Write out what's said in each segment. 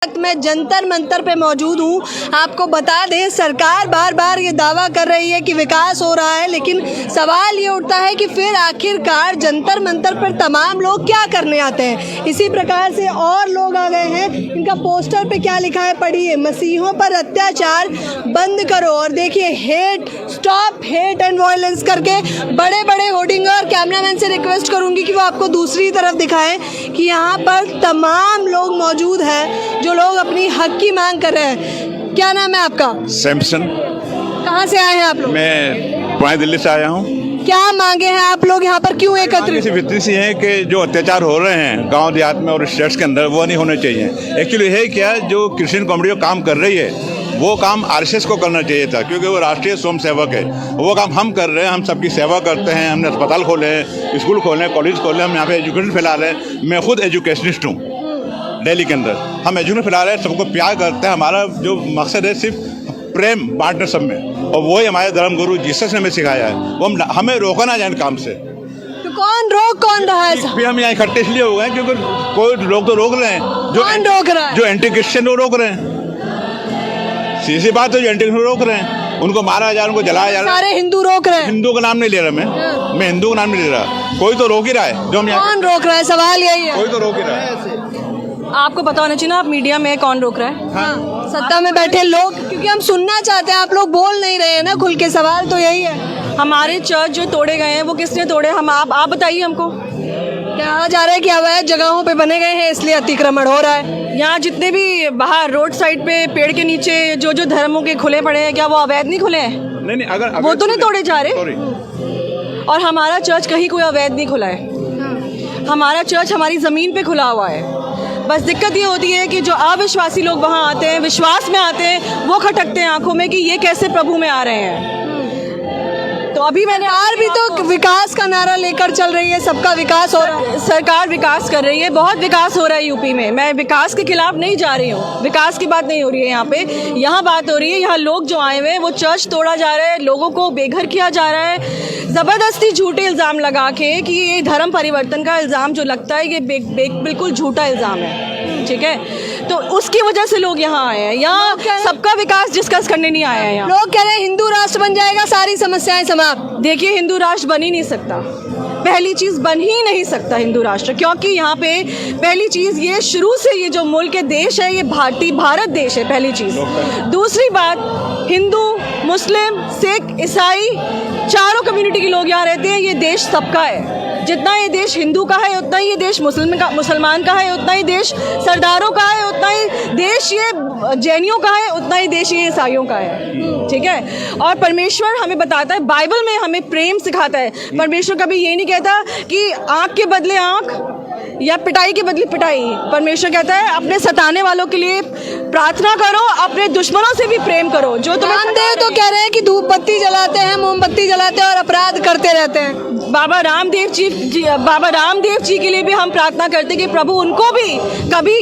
मैं जंतर मंतर पे मौजूद हूँ। आपको बता दें, सरकार बार बार ये दावा कर रही है कि विकास हो रहा है, लेकिन सवाल ये उठता है कि फिर आखिरकार जंतर मंतर पर तमाम लोग क्या करने आते हैं। इसी प्रकार से और लोग आ गए हैं, इनका पोस्टर पे क्या लिखा है पढ़िए, मसीहों पर अत्याचार बंद करो। और देखिए, hate stop hate and violence करके बड़े बड़े होर्डिंग। और कैमरामैन से रिक्वेस्ट करूँगी कि वो आपको दूसरी तरफ दिखाएं कि यहाँ पर तमाम लोग मौजूद हैं जो लोग अपनी हक की मांग कर रहे हैं। क्या नाम है आपका? सैमसन। कहाँ से आए हैं आप लोग? मैं पुणे दिल्ली से आया हूँ। क्या मांगे हैं आप लोग यहाँ पर, क्यों एकत्रित? इतनी सी है कि जो अत्याचार हो रहे हैं गांव देहात में और स्टेट्स के अंदर, वो नहीं होने चाहिए। एक्चुअली है क्या, जो क्रिश्चियन कम्युनिटी काम कर रही है वो काम आरएसएस को करना चाहिए था, क्योंकि वो राष्ट्रीय स्वयं सेवक है। वो काम हम कर रहे हैं, हम सबकी सेवा करते हैं। हमने अस्पताल खोले हैं, स्कूल खोले हैं, कॉलेज खोले हैं, हम यहाँ पे एजुकेशन फैला रहे हैं। मैं खुद एजुकेशनिस्ट हूँ दिल्ली के अंदर। हम एजुकेशन फैला रहे हैं, सबको प्यार करते हैं। हमारा जो मकसद है सिर्फ प्रेम बांटना सब में, और वही हमारे धर्म गुरु जीसस ने हमें सिखाया है। वो हमें रोका ना जाए काम से। तो कौन रहा है? फिर हम यहाँ इकट्ठे इसलिए हो गए क्योंकि कोई लोग तो रोक रहे हैं। कौन रोक रहा है? जो एंटी क्रिश्चियन लोग रोक रहे हैं। सीधी बात है, जो एंटी क्रिश्चियन रोक रहे हैं, उनको मारा जा रहा है, उनको जलाया जा रहा है। सारे हिंदू रोक रहे हैं। हिंदू का नाम नहीं ले रहा मैं हिंदू का नाम नहीं ले रहा। कोई तो रोक ही रहा है। जो हम कौन रोक रहा है, सवाल यही है। कोई तो रोक ही रहा है। आपको पता होना चाहिए ना, आप मीडिया में कौन रोक रहा है? हाँ, सत्ता में बैठे लोग, क्योंकि हम सुनना चाहते हैं, आप लोग बोल नहीं रहे हैं ना खुल के। सवाल तो यही है। हमारे चर्च जो तोड़े गए हैं वो किसने तोड़े? हम आप बताइए हमको। कहा जा रहा है कि अवैध जगहों पे बने गए हैं, इसलिए अतिक्रमण हो रहा है। यहाँ जितने भी बाहर रोड साइड पे पेड़ के नीचे जो जो धर्मों के खुले पड़े हैं, क्या वो अवैध नहीं खुले हैं? नहीं, अगर वो तो नहीं तोड़े जा रहे। और हमारा चर्च कहीं कोई अवैध नहीं खुला है। हमारा चर्च हमारी ज़मीन पे खुला हुआ है। बस दिक्कत ये होती है कि जो अविश्वासी लोग वहाँ आते हैं, विश्वास में आते हैं, वो खटकते हैं आंखों में कि ये कैसे प्रभु में आ रहे हैं। तो अभी मैंने सरकार भी तो विकास का नारा लेकर चल रही है, सबका विकास हो रहा है। सरकार विकास कर रही है, बहुत विकास हो रहा है यूपी में। मैं विकास के खिलाफ नहीं जा रही हूँ, विकास की बात नहीं हो रही है यहाँ पे। यहाँ बात हो रही है, यहाँ लोग जो आए हुए हैं वो चर्च तोड़ा जा रहा है, लोगों को बेघर किया जा रहा है ज़बरदस्ती झूठे इल्ज़ाम लगा के कि ये धर्म परिवर्तन का इल्ज़ाम जो लगता है ये बिल्कुल झूठा इल्ज़ाम है। ठीक है, तो उसकी वजह से लोग यहाँ आए हैं। यहाँ सबका विकास डिस्कस करने नहीं आए हैं। यहाँ लोग कह रहे हैं हिंदू राष्ट्र बन जाएगा, सारी समस्याएं समाप्त। देखिए, हिंदू राष्ट्र बन ही नहीं सकता। पहली चीज़, बन ही नहीं सकता हिंदू राष्ट्र, क्योंकि यहाँ पे पहली चीज़ ये शुरू से ये जो मुल्क के देश है ये भारत देश है, पहली चीज़। दूसरी बात, हिंदू, मुस्लिम, सिख, ईसाई चारों कम्युनिटी के लोग यहाँ रहते हैं। ये देश सबका है। जितना ये देश हिंदू का है उतना ही ये देश मुसलमान का है, उतना ही देश सरदारों का है, उतना ही देश ये जैनियों का है, उतना ही देश ये ईसाइयों का है। ठीक है, और परमेश्वर हमें बताता है, बाइबल में हमें प्रेम सिखाता है। परमेश्वर कभी ये नहीं कहता कि आँख के बदले आँख या पिटाई के बदले पिटाई। परमेश्वर कहता है अपने सताने वालों के लिए प्रार्थना करो, अपने दुश्मनों से भी प्रेम करो। जो तुम्हें तो कह रहे हैं कि धूप बत्ती जलाते हैं, मोमबत्ती जलाते हैं और अपराध करते रहते हैं। बाबा रामदेव जी के लिए भी हम प्रार्थना करते कि प्रभु उनको भी कभी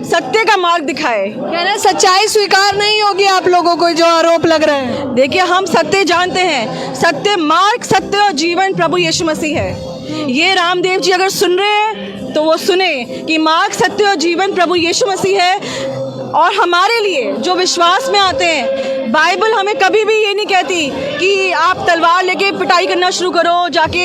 सत्य का मार्ग दिखाए। कह रहे हैं सच्चाई स्वीकार नहीं होगी आप लोगों को, जो आरोप लग रहे हैं। देखिए, हम सत्य जानते हैं, सत्य मार्ग, सत्य और जीवन प्रभु यीशु मसीह है। ये रामदेव जी अगर सुन रहे हैं तो वो सुने कि मार्ग, सत्य और जीवन प्रभु यीशु मसीह है। और हमारे लिए जो विश्वास में आते हैं, बाइबल हमें कभी भी ये नहीं कहती कि आप तलवार लेके पिटाई करना शुरू करो जाके।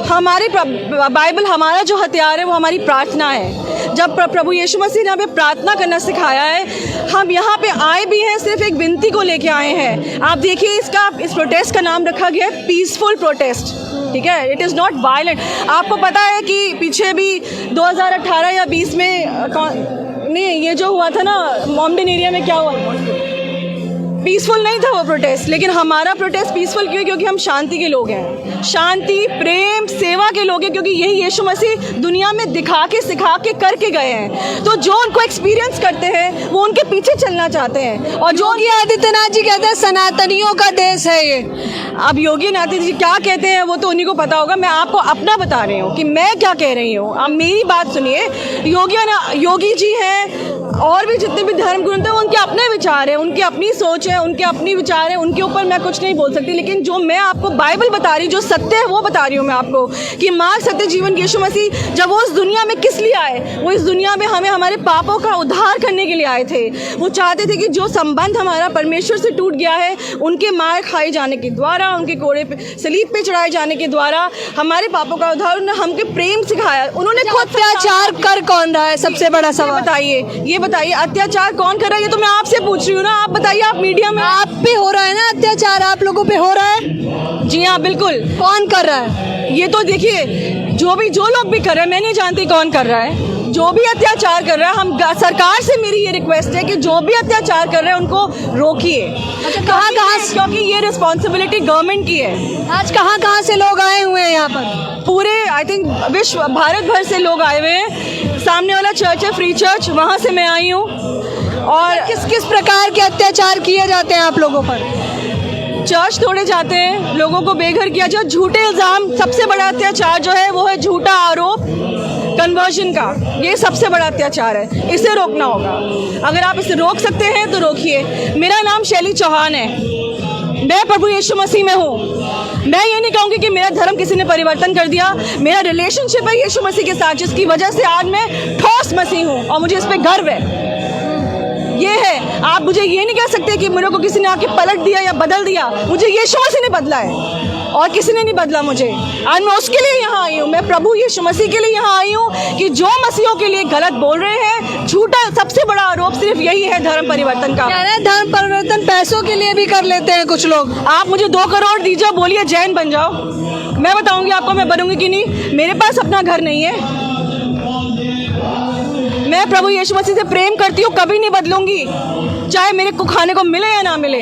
हमारी बाइबल, हमारा जो हथियार है वो हमारी प्रार्थना है। जब प्रभु यीशु मसीह ने हमें प्रार्थना करना सिखाया है, हम यहाँ पे आए भी हैं सिर्फ एक विनती को लेके आए हैं। आप देखिए, इस प्रोटेस्ट का नाम रखा गया है पीसफुल प्रोटेस्ट। ठीक है, इट इज़ नॉट वायलेंट। आपको पता है कि पीछे भी 2018 या 20 में नहीं, ये जो हुआ था ना मोमडन एरिया में, क्या हुआ? पीसफुल नहीं था वो प्रोटेस्ट, लेकिन हमारा प्रोटेस्ट पीसफुल क्यों? क्योंकि हम शांति के लोग हैं, शांति, प्रेम, सेवा के लोग हैं। क्योंकि यही यीशु मसीह दुनिया में दिखा के, सिखा के, करके गए हैं। तो जो उनको एक्सपीरियंस करते हैं वो उनके पीछे चलना चाहते हैं। और जो योगी आदित्यनाथ जी कहते हैं सनातनियों का देश है ये। अब योगी आदित्यनाथ जी क्या कहते हैं वो तो उन्हीं को पता होगा। मैं आपको अपना बता रही हूँ कि मैं क्या कह रही हूँ। आप मेरी बात सुनिए। योगी जी हैं और और भी जितने भी धर्म गुरु थे उनके अपने विचार हैं, उनकी अपनी सोच है, उनके अपनी विचार है, उनके ऊपर मैं कुछ नहीं बोल सकती। लेकिन जो मैं आपको बाइबल बता रही, जो सत्य है वो बता रही हूँ मैं आपको कि मार्ग सत्य जीवन यीशु मसीह जब वो इस दुनिया में किस लिए आए, वो इस दुनिया में हमें हमारे पापों का उद्धार करने के लिए आए थे। वो चाहते थे कि जो संबंध हमारा परमेश्वर से टूट गया है, उनके मार खाए जाने के द्वारा, उनके कोड़े पे सलीब पे चढ़ाए जाने के द्वारा हमारे पापों का उद्धार, उन्होंने हमको प्रेम सिखाया। उन्होंने खुद अत्याचार कर कौन रहा है, सबसे बड़ा सवाल ये बताइए अत्याचार कौन कर रहा है? ये तो मैं आपसे पूछ रही हूँ ना, आप बताइए। आप मीडिया में आप पे हो रहा है ना अत्याचार, आप लोगों पे हो रहा है? जी हाँ बिल्कुल। कौन कर रहा है? ये तो देखिए जो लोग भी कर रहे हैं, मैं नहीं जानती कौन कर रहा है, जो भी अत्याचार कर रहा है, हम सरकार से मेरी ये रिक्वेस्ट है कि जो भी अत्याचार कर रहे हैं उनको रोकिए। अच्छा, कहाँ क्योंकि ये रिस्पॉन्सिबिलिटी गवर्नमेंट की है। आज कहाँ से लोग आए हुए हैं यहाँ पर? पूरे आई थिंक भारत भर से लोग आए हुए हैं। सामने वाला चर्च है फ्री चर्च, वहाँ से मैं आई हूँ। और किस प्रकार के अत्याचार किए जाते हैं आप लोगों पर? चर्च तोड़े जाते हैं, लोगों को बेघर किया जाए, झूठे इल्ज़ाम। सबसे बड़ा अत्याचार जो है वो है झूठा आरोप कन्वर्जन का। ये सबसे बड़ा अत्याचार है, इसे रोकना होगा। अगर आप इसे रोक सकते हैं तो रोकिए। मेरा नाम शैली चौहान है, मैं प्रभु यीशु मसीह में हूँ। मैं ये नहीं कहूँगी कि मेरा धर्म किसी ने परिवर्तन कर दिया। मेरा रिलेशनशिप है यीशु मसीह के साथ, जिसकी वजह से आज मैं ठोस मसीह हूँ और मुझे इस पर गर्व है। ये है, आप मुझे ये नहीं कह सकते कि मेरे को किसी ने आके पलट दिया या बदल दिया। मुझे यीशु मसीह ने बदला है और किसी ने नहीं बदला मुझे। आज मैं उसके लिए यहाँ आई हूँ, मैं प्रभु यीशु मसीह के लिए यहाँ आई हूँ कि जो मसीहों के लिए गलत बोल रहे हैं, झूठा सबसे बड़ा आरोप सिर्फ यही है धर्म परिवर्तन का। धर्म परिवर्तन पैसों के लिए भी कर लेते हैं कुछ लोग। आप मुझे 2 करोड़ दीजिए, बोलिए जैन बन जाओ, मैं बताऊंगी आपको मैं बनूंगी कि नहीं। मेरे पास अपना घर नहीं है। मैं प्रभु यीशु मसीह से प्रेम करती हूँ, कभी नहीं बदलूंगी, चाहे मेरे को खाने को मिले या ना मिले।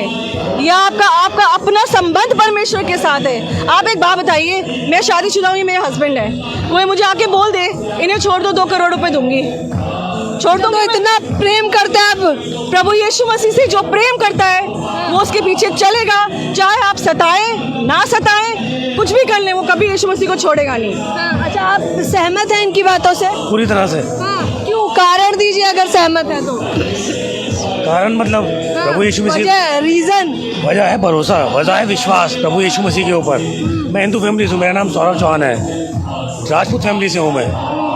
या आपका अपना संबंध परमेश्वर के साथ है। आप एक बात बताइए, मैं शादीशुदा हूँ, ये मेरे हस्बैंड है, कोई मुझे आके बोल दे इन्हें छोड़ दो, 2 करोड़ रुपए दूंगी, छोड़ दो। तो इतना प्रेम करते हैं आप प्रभु यीशु मसीह से। जो प्रेम करता है वो उसके पीछे चलेगा, चाहे आप सताएं ना सताएं, कुछ भी कर लें, वो कभी यीशु मसीह को छोड़ेगा नहीं। अच्छा, आप सहमत हैं इनकी बातों से? पूरी तरह से। क्यों? कारण दीजिए अगर सहमत है तो। कारण मतलब प्रभु यीशु मसीह, रीजन वजह है भरोसा, वजह है विश्वास प्रभु यीशु मसीह के ऊपर। मैं हिंदू फैमिली से हूँ, मेरा नाम सौरभ चौहान है, राजपूत फैमिली से हूँ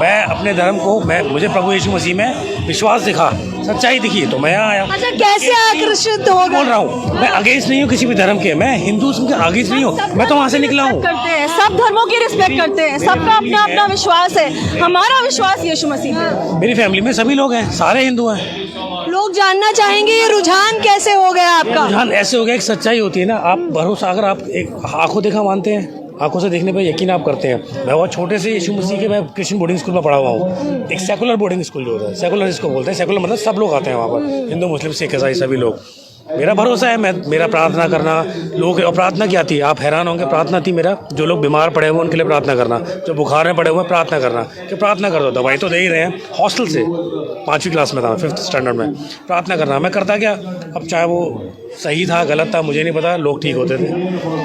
मैं अपने धर्म को, मुझे प्रभु यीशु मसीह में विश्वास दिखा, सच्चाई दिखी तो मैं यहाँ आया। अच्छा, कैसे आकर्षित हो गए? बोल रहा हूँ, मैं अगेंस्ट नहीं हूँ किसी भी धर्म के, मैं हिंदू के अगेंस्ट नहीं हूँ, मैं तो वहाँ से निकला हूँ। करते हैं, सब धर्मों की रिस्पेक्ट करते हैं, सबका अपना अपना विश्वास है। हमारा विश्वास यीशु मसीह है। मेरी फैमिली में सभी लोग हैं, सारे हिंदू हैं। लोग जानना चाहेंगे ये रुझान कैसे हो गया आपका? रुझान ऐसे हो गया, एक सच्चाई होती है ना, आप भरोसा, अगर आप एक आंखों देखा मानते हैं, आंखों से देखने पे यकीन आप करते हैं। मैं बहुत छोटे से यीशु मसीह के, मैं क्रिश्चियन बोर्डिंग स्कूल में पढ़ा हुआ हूँ, एक सेकुलर बोर्डिंग स्कूल जो होता है, सेकुलर इसको बोलते हैं। सेकुलर मतलब सब लोग आते हैं वहाँ पर, हिंदू मुस्लिम सिख ईसाई सभी लोग। मेरा भरोसा है, मेरा प्रार्थना करना, लोग, और प्रार्थना क्या थी, आप हैरान होंगे, प्रार्थना थी मेरा, जो लोग बीमार पड़े हुए उनके लिए प्रार्थना करना, जो बुखार में पड़े हुए प्रार्थना करना, कि प्रार्थना कर दो, दवाई तो दे ही रहे हैं। हॉस्टल से 5वीं क्लास में था, 5th स्टैंडर्ड में प्रार्थना करना। मैं करता क्या, अब चाहे वो सही था गलत था मुझे नहीं पता, लोग ठीक होते थे।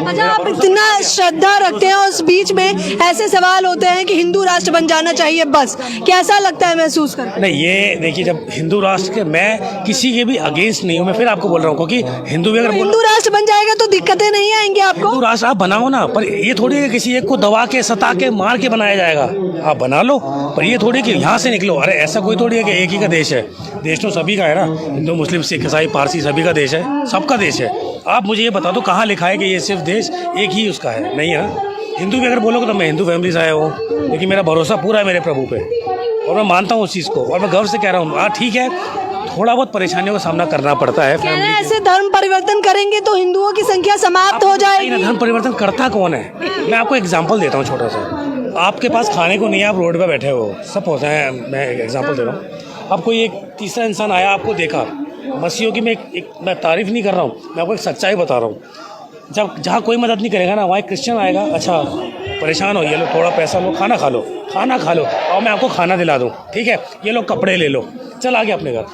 अच्छा, आप इतना श्रद्धा रखते हैं, उस बीच में ऐसे सवाल होते हैं कि हिंदू राष्ट्र बन जाना चाहिए, बस कैसा लगता है महसूस कर? नहीं, ये देखिए, जब हिंदू राष्ट्र के, मैं किसी के भी अगेंस्ट नहीं हूँ, मैं फिर आपको बोल रहा हूँ, क्योंकि हिंदू भी अगर हिंदू राष्ट्र बन जाएगा तो दिक्कतें नहीं आएंगी आपको? हिंदू राष्ट्र आप बनाओ ना, पर ये थोड़ी है किसी एक को दबा के, सता के, मार के बनाया जाएगा। आप बना लो, पर ये थोड़ी कि यहाँ से निकलो। अरे ऐसा कोई थोड़ी है कि एक ही का देश है, देश तो सभी का है ना, हिंदू मुस्लिम सिख ईसाई पारसी सभी का देश है, सबका देश है। आप मुझे ये बता दो कहाँ लिखा है कि ये सिर्फ देश एक ही उसका है? नहीं है। हिंदू भी अगर बोलोगे तो मैं हिंदू फैमिली से आया हूँ, लेकिन मेरा भरोसा पूरा है मेरे प्रभु पे और मैं मानता हूँ उस चीज़ को, और मैं गर्व से कह रहा हूँ। हाँ ठीक है, थोड़ा बहुत परेशानियों का सामना करना पड़ता है। ऐसे धर्म परिवर्तन करेंगे तो हिंदुओं की संख्या समाप्त हो जाएगी। धर्म परिवर्तन करता कौन है? मैं आपको एग्जाम्पल देता हूँ छोटा सा। आपके पास खाने को नहीं है, आप रोड पर बैठे हो, सब होता है, मैं एग्जाम्पल दे रहा हूँ। अब कोई एक तीसरा इंसान आया, आपको देखा, मसीहों की मैं मैं तारीफ़ नहीं कर रहा हूँ, मैं आपको एक सच्चाई बता रहा हूँ। जब जहाँ कोई मदद नहीं करेगा ना, वहाँ एक क्रिश्चियन आएगा, अच्छा परेशान हो, ये लो थोड़ा पैसा लो, खाना खा लो, और मैं आपको खाना दिला दूँ, ठीक है, ये लो कपड़े ले लो, चल आ गया अपने घर।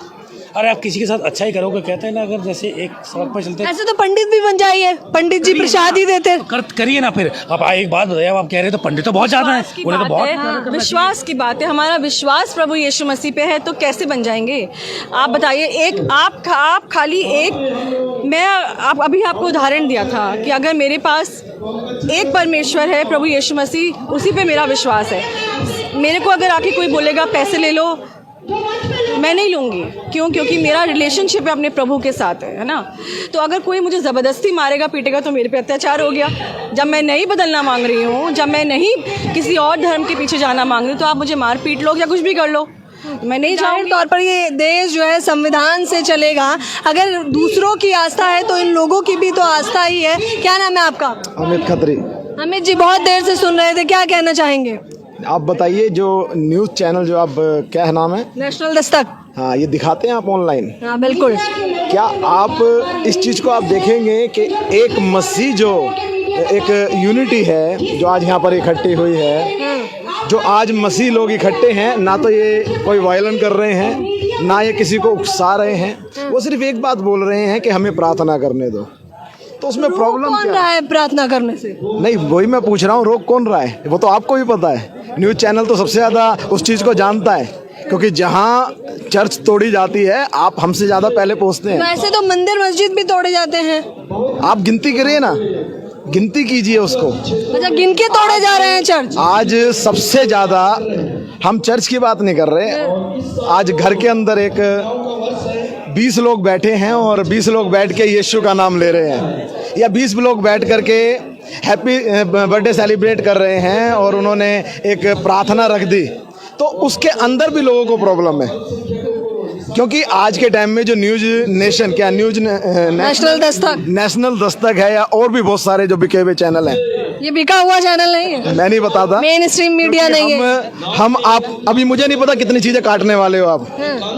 अरे आप किसी के साथ अच्छा ही करोगे, कहते हैं ना, अगर जैसे एक सड़क पर चलते ऐसे तो पंडित भी बन जाइए, पंडित जी प्रसाद ही देते हैं। करिए ना फिर। आप एक बात बताइए, आप कह रहे हो तो पंडित तो बहुत ज्यादा है, उन्हें तो बहुत विश्वास की बात है, हमारा विश्वास प्रभु यीशु मसीह पे है, तो कैसे बन जाएंगे आप बताइए। एक आप खाली एक, मैं अभी आपको उदाहरण दिया था कि अगर मेरे पास एक परमेश्वर है प्रभु यीशु मसीह, उसी पे मेरा विश्वास है। मेरे को अगर आके कोई बोलेगा पैसे ले लो, मैं नहीं लूँगी। क्यों? क्योंकि मेरा रिलेशनशिप है अपने प्रभु के साथ है ना। तो अगर कोई मुझे ज़बरदस्ती मारेगा पीटेगा तो मेरे पे अत्याचार हो गया। जब मैं नहीं बदलना मांग रही हूँ, जब मैं नहीं किसी और धर्म के पीछे जाना मांग रही हूँ, तो आप मुझे मार पीट लो या कुछ भी कर लो, मैं नहीं चाहूँगी। तौर पर ये देश जो है संविधान से चलेगा। अगर दूसरों की आस्था है तो इन लोगों की भी तो आस्था ही है। क्या नाम है आपका? अमित खत्री। अमित जी, बहुत देर से सुन रहे थे, क्या कहना चाहेंगे? आप बताइए, जो न्यूज़ चैनल जो आप, क्या नाम है? नेशनल दस्तक। हाँ, ये दिखाते हैं आप ऑनलाइन? हाँ बिल्कुल। क्या आप इस चीज़ को आप देखेंगे कि एक मसीह जो एक यूनिटी है जो आज यहाँ पर इकट्ठी हुई है, जो आज मसीह लोग इकट्ठे हैं, ना तो ये कोई वायलन कर रहे हैं, ना ये किसी को उकसा रहे हैं, वो सिर्फ एक बात बोल रहे हैं कि हमें प्रार्थना करने दो। तो उसमें प्रॉब्लम कौन क्या रहा है प्रार्थना करने से? नहीं, वही मैं पूछ रहा हूँ, रोक कौन रहा है? वो तो आपको भी पता है। न्यूज़ चैनल तो सबसे ज़्यादा उस चीज़ को जानता है, क्योंकि जहाँ चर्च तोड़ी जाती है आप हमसे ज़्यादा पहले पहुँचते हैं। वैसे तो मंदिर मस्जिद भी तोड़े जाते हैं। आप गिनती करिए ना, गिनती कीजिए उसको। अच्छा, गिन के तोड़े जा रहे हैं चर्च? आज सबसे ज़्यादा, हम चर्च की बात नहीं कर रहे, आज घर के अंदर एक 20 लोग बैठे हैं और 20 लोग बैठ के यीशु का नाम ले रहे हैं, या 20 लोग बैठ करके हैप्पी बर्थडे सेलिब्रेट कर रहे हैं और उन्होंने एक प्रार्थना रख दी, तो उसके अंदर भी लोगों को प्रॉब्लम है। क्योंकि आज के टाइम में जो न्यूज़ नेशन, क्या न्यूज़ नेशनल दस्तक है, या और भी बहुत सारे जो बिके हुए चैनल हैं, ये बिका हुआ चैनल नहीं है, मैं नहीं बताता, मेन स्ट्रीम मीडिया नहीं है। हम आप अभी मुझे नहीं पता कितनी चीजें काटने वाले हो आप,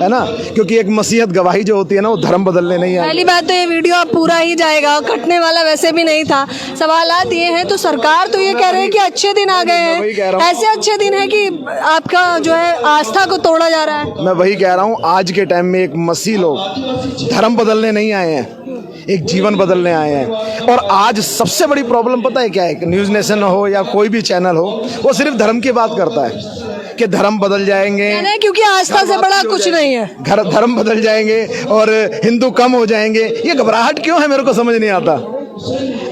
है ना, क्योंकि एक मसीहत गवाही जो होती है ना, वो धर्म बदलने नहीं आती। पहली बात तो ये वीडियो अब पूरा ही जाएगा, कटने वाला वैसे भी नहीं था। सवालात ये हैं, तो सरकार तो ये कह रही है कि अच्छे दिन आ गए हैं, ऐसे अच्छे दिन है कि आपका जो है आस्था को तोड़ा जा रहा है। मैं वही कह रहा हूँ, आज के टाइम में एक मसीह लोग धर्म बदलने नहीं आए हैं, एक जीवन बदलने आए हैं। और आज सबसे बड़ी प्रॉब्लम पता है क्या है? न्यूज़ नेशन हो या कोई भी चैनल हो, वो सिर्फ धर्म की बात करता है कि धर्म बदल जाएंगे, क्योंकि आस्था से बड़ा कुछ नहीं है। धर्म बदल जाएंगे और हिंदू कम हो जाएंगे। ये घबराहट क्यों है, मेरे को समझ नहीं आता।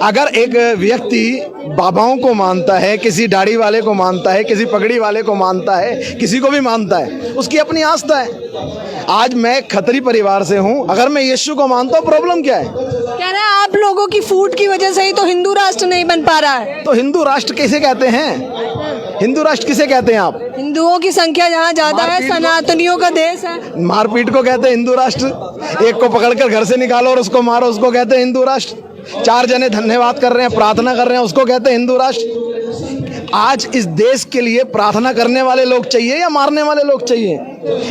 अगर एक व्यक्ति बाबाओं को मानता है, किसी दाढ़ी वाले को मानता है, किसी पगड़ी वाले को मानता है, किसी को भी मानता है, उसकी अपनी आस्था है। आज मैं खत्री परिवार से हूँ, अगर मैं यीशु को मानता हूँ, प्रॉब्लम क्या है? कह रहे हैं आप लोगों की फूट की वजह से ही तो हिंदू राष्ट्र नहीं बन पा रहा है। तो हिंदू राष्ट्र किसे कहते हैं? हिंदू राष्ट्र किसे कहते हैं आप? हिंदुओं की संख्या जहाँ ज्यादा है, सनातनियों का देश है। मारपीट को कहते हैं हिंदू राष्ट्र। एक को पकड़कर घर से निकालो और उसको मारो, उसको कहते हैं हिंदू राष्ट्र। 4 जने धन्यवाद कर रहे हैं, प्रार्थना कर रहे हैं, उसको कहते हैं हिंदू राष्ट्र। आज इस देश के लिए प्रार्थना करने वाले लोग चाहिए या मारने वाले लोग चाहिए?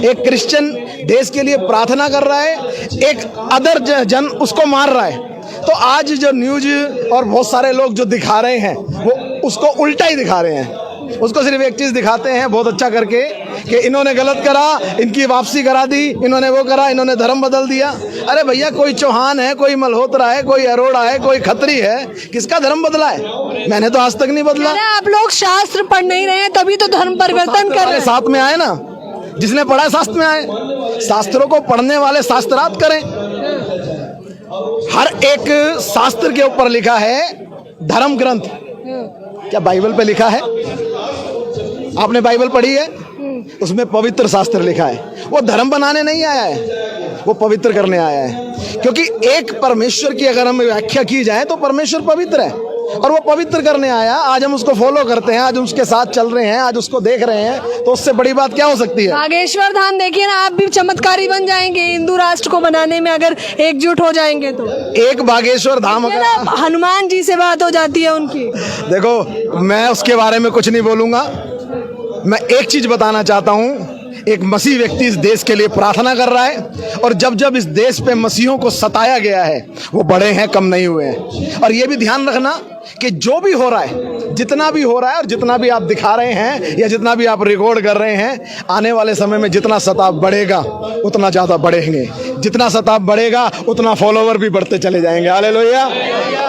एक क्रिश्चियन देश के लिए प्रार्थना कर रहा है, एक अदर जन उसको मार रहा है। तो आज जो न्यूज़ और बहुत सारे लोग जो दिखा रहे हैं, वो उसको उल्टा ही दिखा रहे हैं। उसको सिर्फ एक चीज़ दिखाते हैं बहुत अच्छा करके कि इन्होंने गलत करा, इनकी वापसी करा दी, इन्होंने वो करा, इन्होंने धर्म बदल दिया। अरे भैया, कोई चौहान है, कोई मल्होत्रा है, कोई अरोड़ा है, कोई खत्री है, किसका धर्म बदला है? मैंने तो आज तक नहीं बदला। आप लोग शास्त्र पढ़ नहीं रहे हैं, तभी तो धर्म परिवर्तन कर रहे हैं। साथ में आए ना, जिसने पढ़ा है शास्त्र में आए। शास्त्रों को पढ़ने वाले शास्त्रार्थ करें। हर एक शास्त्र के ऊपर लिखा है धर्म ग्रंथ। क्या बाइबल पे लिखा है? आपने बाइबल पढ़ी है? उसमें पवित्र शास्त्र लिखा है। वो धर्म बनाने नहीं आया है, वो पवित्र करने आया है। क्योंकि एक परमेश्वर की अगर हम व्याख्या की जाए तो परमेश्वर पवित्र है और वो पवित्र करने आया। आज हम उसको फॉलो करते हैं, आज उसके साथ चल रहे हैं, आज उसको देख रहे हैं, तो उससे बड़ी बात क्या हो सकती है? बागेश्वर धाम देखिए ना, आप भी चमत्कारी बन जाएंगे हिंदू राष्ट्र को बनाने में, अगर एकजुट हो जाएंगे तो। एक बागेश्वर धाम, अगर हनुमान जी से बात हो जाती है उनकी। देखो, मैं उसके बारे में कुछ नहीं बोलूंगा। मैं एक चीज बताना चाहता हूँ, एक मसीह व्यक्ति इस देश के लिए प्रार्थना कर रहा है, और जब जब इस देश पे मसीहों को सताया गया है वो बड़े हैं, कम नहीं हुए हैं। और ये भी ध्यान रखना कि जो भी हो रहा है, जितना भी हो रहा है और जितना भी आप दिखा रहे हैं या जितना भी आप रिकॉर्ड कर रहे हैं, आने वाले समय में जितना सताव बढ़ेगा उतना ज़्यादा बढ़ेंगे, जितना सताव बढ़ेगा उतना फॉलोवर भी बढ़ते चले जाएंगे। हालेलुया,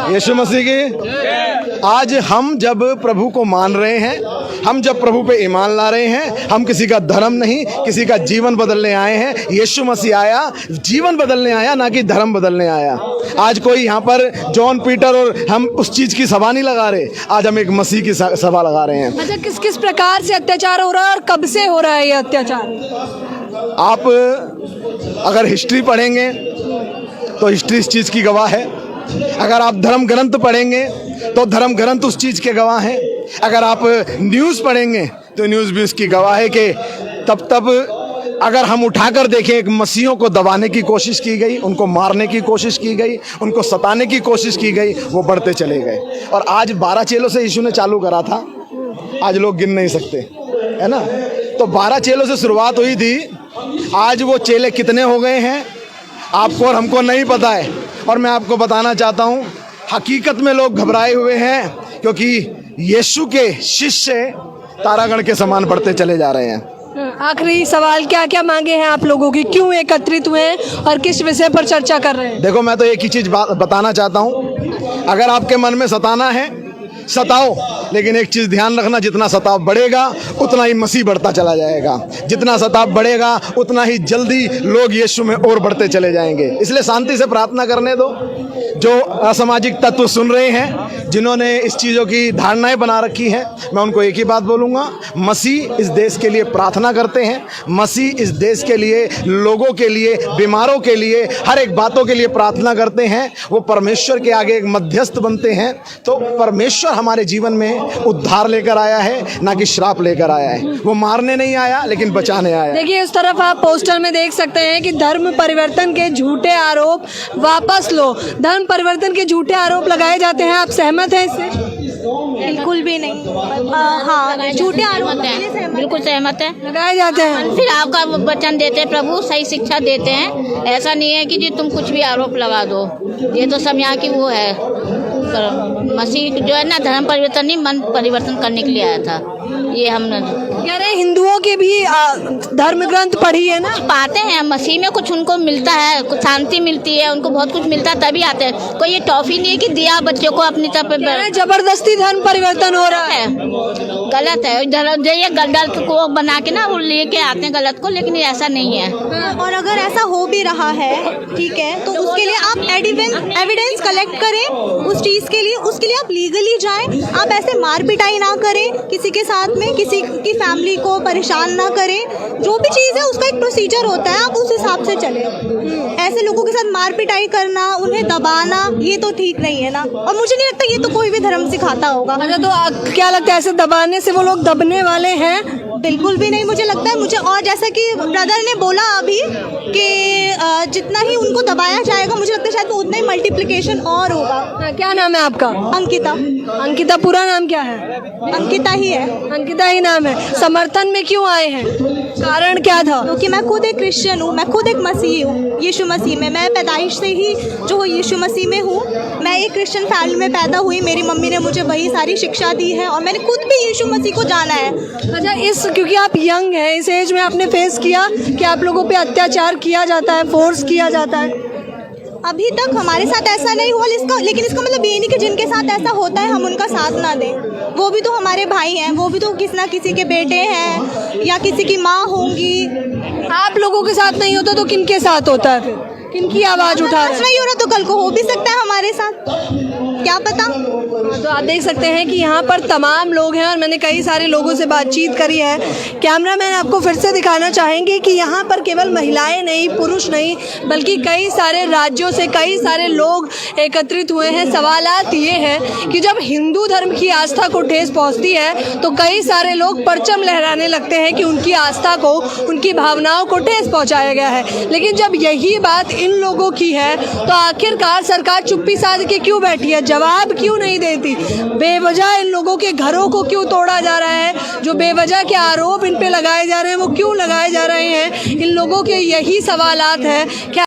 यीशु मसीह की। आज हम जब प्रभु को मान रहे हैं, हम जब प्रभु पे ईमान ला रहे हैं, हम किसी का धर्म नहीं, किसी का जीवन बदलने आए हैं। यीशु मसीह आया जीवन बदलने आया, ना कि धर्म बदलने आया। आज कोई यहाँ पर जॉन पीटर और हम उस चीज़ की सभा नहीं लगा रहे, आज हम एक मसीह की सभा लगा रहे हैं। अच्छा, किस किस प्रकार से अत्याचार हो रहा है और कब से हो रहा है ये अत्याचार? आप अगर हिस्ट्री पढ़ेंगे तो हिस्ट्री इस चीज़ की गवाह है। अगर आप धर्म ग्रंथ पढ़ेंगे तो धर्म ग्रंथ उस चीज़ के गवाह हैं। अगर आप न्यूज़ पढ़ेंगे तो न्यूज़ भी उसकी गवाह है कि तब अगर हम उठाकर देखें, एक मसीहों को दबाने की कोशिश की गई, उनको मारने की कोशिश की गई, उनको सताने की कोशिश की गई, वो बढ़ते चले गए। और आज 12 चेलों से यीशु ने चालू करा था, आज लोग गिन नहीं सकते, है ना। तो 12 चेलों से शुरुआत हुई थी, आज वो चेले कितने हो गए हैं आपको और हमको नहीं पता है। और मैं आपको बताना चाहता हूँ, हकीकत में लोग घबराए हुए हैं, क्योंकि यीशु के शिष्य तारागण के समान बढ़ते चले जा रहे हैं। आखिरी सवाल, क्या क्या मांगे हैं आप लोगों की, क्यों एकत्रित हुए हैं और किस विषय पर चर्चा कर रहे हैं? देखो, मैं तो एक ही चीज़ बताना चाहता हूँ, अगर आपके मन में सताना है सताओ, लेकिन एक चीज़ ध्यान रखना, जितना सताव बढ़ेगा उतना ही मसीह बढ़ता चला जाएगा, जितना सताव बढ़ेगा उतना ही जल्दी लोग यीशु में और बढ़ते चले जाएंगे। इसलिए शांति से प्रार्थना करने दो। जो असामाजिक तत्व सुन रहे हैं, जिन्होंने इस चीज़ों की धारणाएं बना रखी हैं, मैं उनको एक ही बात बोलूँगा, मसीह इस देश के लिए प्रार्थना करते हैं, मसीह इस देश के लिए, लोगों के लिए, बीमारों के लिए, हर एक बातों के लिए प्रार्थना करते हैं। वो परमेश्वर के आगे एक मध्यस्थ बनते हैं। तो परमेश्वर हमारे जीवन में उद्धार लेकर आया है, ना कि श्राप लेकर आया है। वो मारने नहीं आया लेकिन बचाने आया। देखिए, इस तरफ आप पोस्टर में देख सकते हैं कि धर्म परिवर्तन के झूठे आरोप वापस लो। धर्म परिवर्तन के झूठे आरोप लगाए जाते हैं, आप सहमत हैं इससे? बिल्कुल भी नहीं। हाँ, झूठे आरोप हैं, बिल्कुल सहमत है, लगाए जाते हैं। फिर आपका वचन देते हैं प्रभु, सही शिक्षा देते हैं। ऐसा नहीं है कि जी तुम कुछ भी आरोप लगा दो। ये तो सब यहाँ की वो है, मसीह जो है ना, धर्म परिवर्तन नहीं, मन परिवर्तन करने के लिए आया था। ये हम कह रहे हैं हिंदुओं के भी धर्म ग्रंथ पढ़ी है ना, पाते हैं मसीह में कुछ उनको मिलता है, कुछ शांति मिलती है, उनको बहुत कुछ मिलता है, तभी आते हैं। कोई ये टॉफी नहीं है कि दिया बच्चों को अपनी तरफ। जबरदस्ती धर्म परिवर्तन हो रहा है, गलत है। ये गलत को बना के ना वो लेके आते हैं गलत को, लेकिन ऐसा नहीं है। और अगर ऐसा हो भी रहा है, ठीक है, तो उसके लिए आप एविडेंस कलेक्ट करें उस चीज़ के लिए, उसके लिए आप लीगली जाएं। आप ऐसे मार पिटाई ना करें किसी के साथ में, किसी की फैमिली को परेशान ना करें। जो भी चीज़ है उसका एक प्रोसीजर होता है, आप उस हिसाब से चलें। ऐसे लोगों के साथ मार पिटाई करना, उन्हें दबाना, ये तो ठीक नहीं है ना। और मुझे नहीं लगता ये तो कोई भी धर्म सिखाता होगा। अच्छा, तो क्या लगता है ऐसे दबाने से वो लोग दबने वाले हैं? बिल्कुल भी नहीं, मुझे लगता है मुझे। और जैसा कि ब्रदर ने बोला अभी कि जितना ही उनको दबाया जाएगा, मुझे लगता है शायद उतना ही मल्टीप्लिकेशन और होगा। क्या नाम है आपका? अंकिता। अंकिता, पूरा नाम क्या है? अंकिता ही है। अंकिता ही नाम है। समर्थन में क्यों आए हैं, कारण क्या था? क्योंकि मैं खुद एक क्रिश्चियन हूँ, मैं खुद एक मसीही हूँ, यीशु मसीह में। मैं पैदाइश से ही जो यीशु मसीह में हूँ। मैं एक क्रिश्चियन फैमिली में पैदा हुई, मेरी मम्मी ने मुझे वही सारी शिक्षा दी है और मैंने खुद भी यीशु मसीह को जाना है। अच्छा, क्योंकि आप यंग हैं, इस एज में आपने फेस किया कि आप लोगों पे अत्याचार किया जाता है, फोर्स किया जाता है? अभी तक हमारे साथ ऐसा नहीं हुआ, लेकिन इसका मतलब ये नहीं कि जिनके साथ ऐसा होता है हम उनका साथ ना दें। वो भी तो हमारे भाई हैं, वो भी तो किसी ना किसी के बेटे हैं या किसी की माँ होंगी। आप लोगों के साथ नहीं होता तो किनके साथ होता है? फिर किनकी आवाज़ उठा रहे हैं? नहीं हो रहा तो कल को हो भी सकता है हमारे साथ, क्या पता। तो आप देख सकते हैं कि यहाँ पर तमाम लोग हैं और मैंने कई सारे लोगों से बातचीत करी है। कैमरामैन आपको फिर से दिखाना चाहेंगे कि यहाँ पर केवल महिलाएं नहीं, पुरुष नहीं, बल्कि कई सारे राज्यों से कई सारे लोग एकत्रित हुए हैं। सवालात ये हैं कि जब हिंदू धर्म की आस्था को ठेस पहुँचती है तो कई सारे लोग परचम लहराने लगते हैं कि उनकी आस्था को, उनकी भावनाओं को ठेस पहुँचाया गया है। लेकिन जब यही बात इन लोगों की है, तो आखिरकार सरकार चुप्पी साध के क्यों बैठी है, जवाब क्यों नहीं देती? बेवजह इन लोगों के घरों को क्यों तोड़ा जा रहा है? जो बेवजह के आरोप इन पे लगाए जा रहे हैं वो क्यों लगाए जा रहे हैं? इन लोगों के यही सवालात हैं। क्या